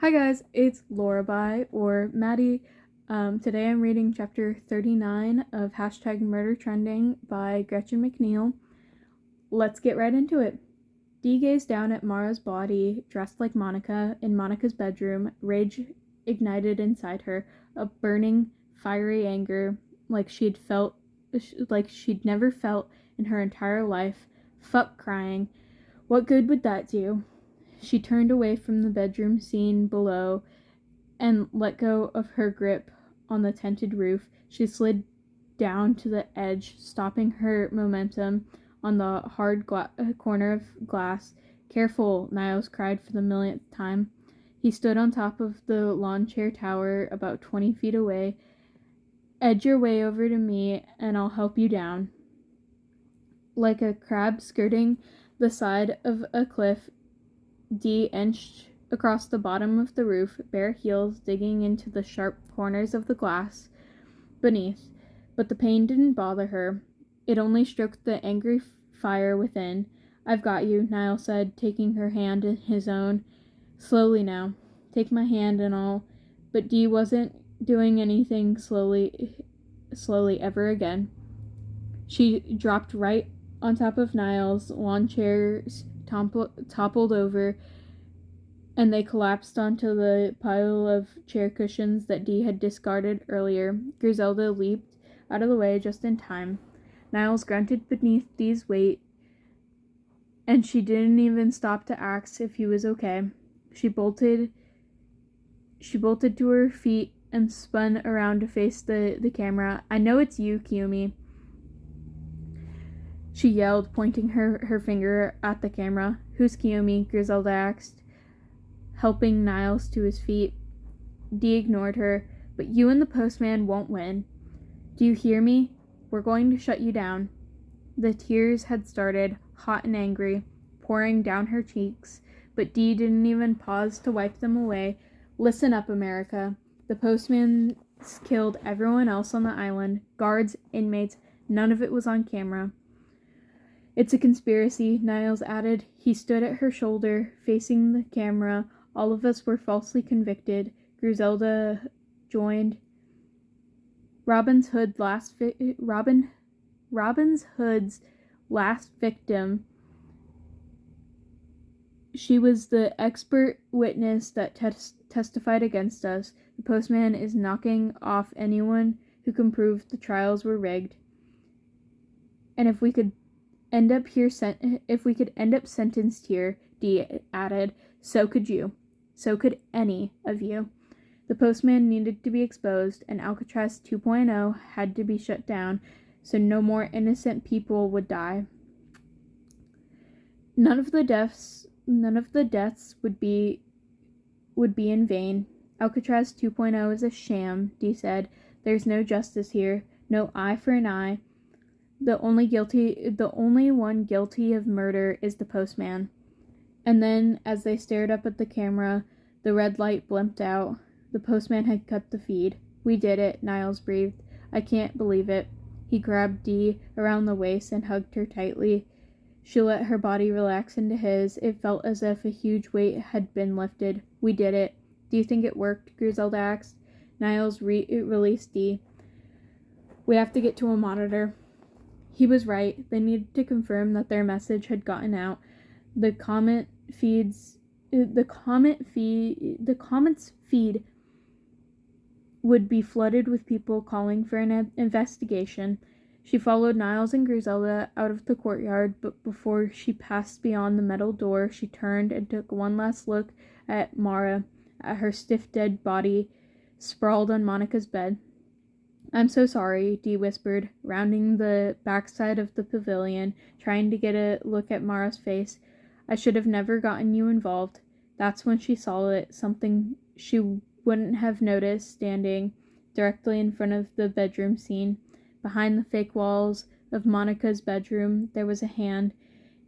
Hi guys, it's Lauraby or Maddie. Today I'm reading chapter 39 of Hashtag Murder Trending by Gretchen McNeil. Let's get right into it. Dee gazed down at Mara's body, dressed like Monica, in Monica's bedroom. Rage ignited inside her, a burning, fiery anger like she'd never felt in her entire life. Fuck crying. What good would that do? She turned away from the bedroom scene below and let go of her grip on the tented roof. She slid down to the edge, stopping her momentum on the hard corner of glass. Careful, Niles cried for the millionth time. He stood on top of the lawn chair tower about 20 feet away. Edge your way over to me and I'll help you down. Like a crab skirting the side of a cliff, Dee inched across the bottom of the roof, bare heels digging into the sharp corners of the glass beneath. But the pain didn't bother her. It only stroked the angry fire within. I've got you, Niles said, taking her hand in his own. Slowly now. Take my hand and all. But Dee wasn't doing anything slowly ever again. She dropped right on top of Niles. Lawn chairs toppled over, and they collapsed onto the pile of chair cushions that Dee had discarded earlier. Griselda leaped out of the way just in time. Niles grunted beneath Dee's weight, and she didn't even stop to ask if he was okay. She bolted to her feet and spun around to face the camera. I know it's you, Kiyomi, she yelled, pointing her finger at the camera. Who's Kiyomi? Griselda asked, helping Niles to his feet. Dee ignored her. But you and the postman won't win. Do you hear me? We're going to shut you down. The tears had started, hot and angry, pouring down her cheeks, but Dee didn't even pause to wipe them away. Listen up, America. The postman's killed everyone else on the island. Guards, inmates, none of it was on camera. It's a conspiracy, Niles added. He stood at her shoulder, facing the camera. All of us were falsely convicted. Griselda joined. Robin Hood's last victim. She was the expert witness that testified against us. The postman is knocking off anyone who can prove the trials were rigged. And if we could end up sentenced here, Dee added, so could you. So could any of you. The postman needed to be exposed, and Alcatraz 2.0 had to be shut down so no more innocent people would die. None of the deaths would be in vain. Alcatraz 2.0 is a sham, Dee said. There's no justice here, no eye for an eye. The only one guilty of murder is the postman. And then, as they stared up at the camera, the red light blimped out. The postman had cut the feed. We did it, Niles breathed. I can't believe it. He grabbed Dee around the waist and hugged her tightly. She let her body relax into his. It felt as if a huge weight had been lifted. We did it. Do you think it worked? Griselda asked. Niles released Dee. We have to get to a monitor. He was right. They needed to confirm that their message had gotten out. The comments feed would be flooded with people calling for an investigation. She followed Niles and Griselda out of the courtyard, but before she passed beyond the metal door, she turned and took one last look at Mara, at her stiff dead body sprawled on Monica's bed. I'm so sorry, Dee whispered, rounding the backside of the pavilion, trying to get a look at Mara's face. I should have never gotten you involved. That's when she saw it, something she wouldn't have noticed standing directly in front of the bedroom scene. Behind the fake walls of Monica's bedroom, there was a hand.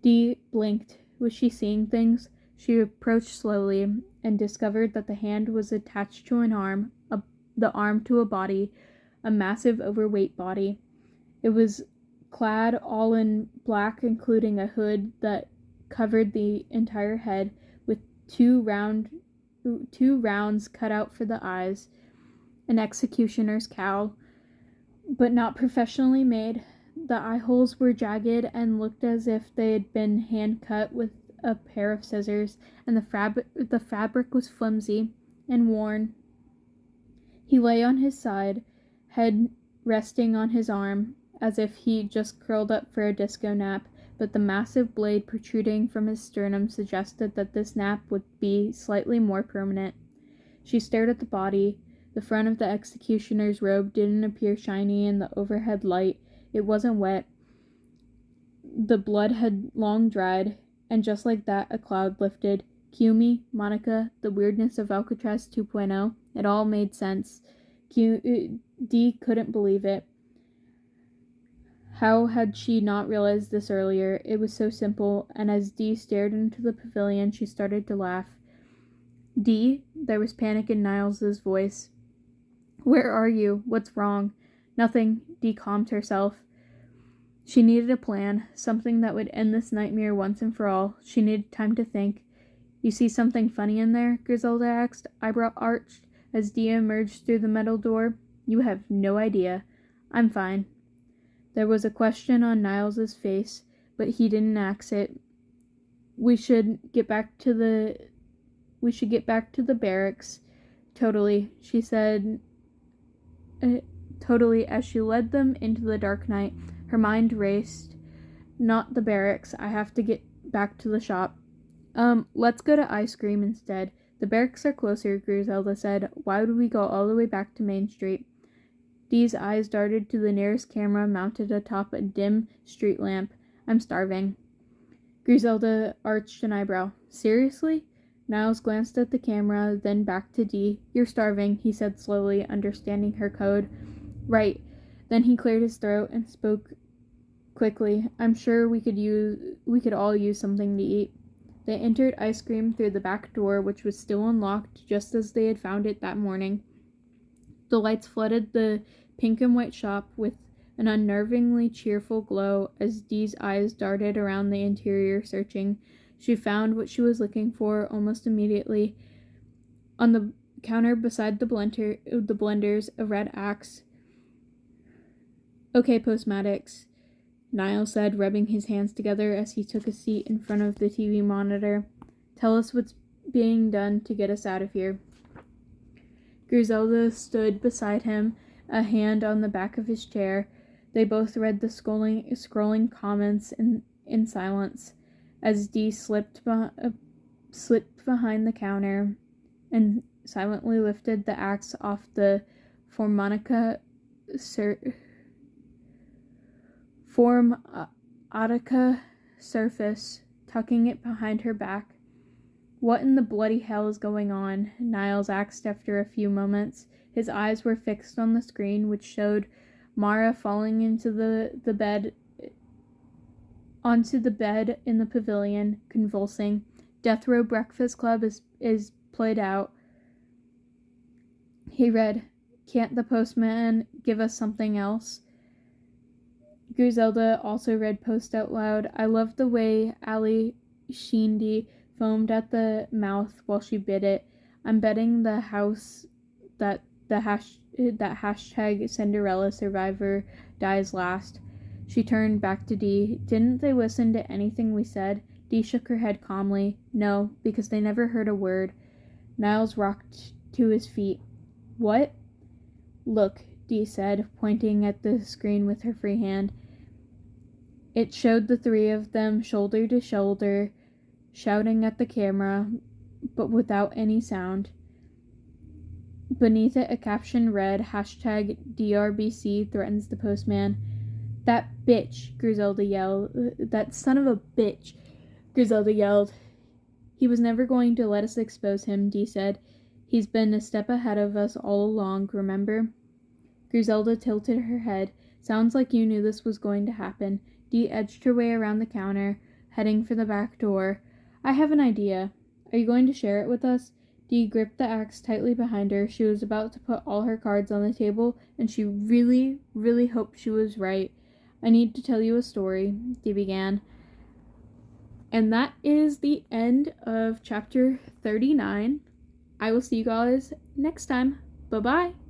Dee blinked. Was she seeing things? She approached slowly and discovered that the hand was attached to an arm, the arm to a body, a massive overweight body. It was clad all in black, including a hood that covered the entire head, with two round two rounds cut out for the eyes, an executioner's cowl, but not professionally made. The eye holes were jagged and looked as if they had been hand-cut with a pair of scissors, and the fabric was flimsy and worn. He lay on his side, head resting on his arm, as if he just curled up for a disco nap, but the massive blade protruding from his sternum suggested that this nap would be slightly more permanent. She stared at the body. The front of the executioner's robe didn't appear shiny in the overhead light. It wasn't wet. The blood had long dried, and just like that, a cloud lifted. Cue me, Monica, the weirdness of Alcatraz 2.0. It all made sense. Dee couldn't believe it. How had she not realized this earlier? It was so simple, and as Dee stared into the pavilion, she started to laugh. Dee? There was panic in Niles's voice. Where are you? What's wrong? Nothing, Dee calmed herself. She needed a plan, something that would end this nightmare once and for all. She needed time to think. You see something funny in there? Griselda asked, eyebrow arched, as Dee emerged through the metal door. You have no idea. I'm fine. There was a question on Niles's face, but he didn't ask it. We should get back to the barracks. Totally, she said, totally, as she led them into the dark night. Her mind raced. Not the barracks. I have to get back to the shop. Let's go to ice cream instead. The barracks are closer, Griselda said. Why would we go all the way back to Main Street? Dee's eyes darted to the nearest camera mounted atop a dim street lamp. I'm starving. Griselda arched an eyebrow. Seriously? Niles glanced at the camera, then back to Dee. You're starving, he said slowly, understanding her code. Right. Then he cleared his throat and spoke quickly. I'm sure we could all use something to eat. They entered ice cream through the back door, which was still unlocked, just as they had found it that morning. The lights flooded the pink and white shop with an unnervingly cheerful glow as Dee's eyes darted around the interior, searching. She found what she was looking for almost immediately. On the counter beside the blenders, a red axe. Okay, Postmatics, Niles said, rubbing his hands together as he took a seat in front of the TV monitor. Tell us what's being done to get us out of here. Griselda stood beside him, a hand on the back of his chair. They both read the scrolling comments in silence, as Dee slipped behind the counter and silently lifted the axe off the formatica surface, tucking it behind her back. What in the bloody hell is going on? Niles asked after a few moments. His eyes were fixed on the screen, which showed Mara falling onto the bed in the pavilion, convulsing. Death Row Breakfast Club is played out. He read, Can't the postman give us something else? Griselda also read post out loud. I love the way Ali Shindy foamed at the mouth while she bit it. I'm betting the house that hashtag Cinderella survivor dies last. She turned back to Dee. Didn't they listen to anything we said? Dee shook her head calmly. No, because they never heard a word. Niles rocked to his feet. What? Look, Dee said, pointing at the screen with her free hand. It showed the three of them shoulder to shoulder, shouting at the camera, but without any sound. Beneath it, a caption read, hashtag DRBC threatens the postman. That bitch, Griselda yelled. That son of a bitch, Griselda yelled. He was never going to let us expose him, Dee said. He's been a step ahead of us all along, remember? Griselda tilted her head. Sounds like you knew this was going to happen. Dee edged her way around the counter, heading for the back door. I have an idea. Are you going to share it with us? Dee gripped the axe tightly behind her. She was about to put all her cards on the table, and she really, really hoped she was right. I need to tell you a story, Dee began. And that is the end of chapter 39. I will see you guys next time. Bye bye.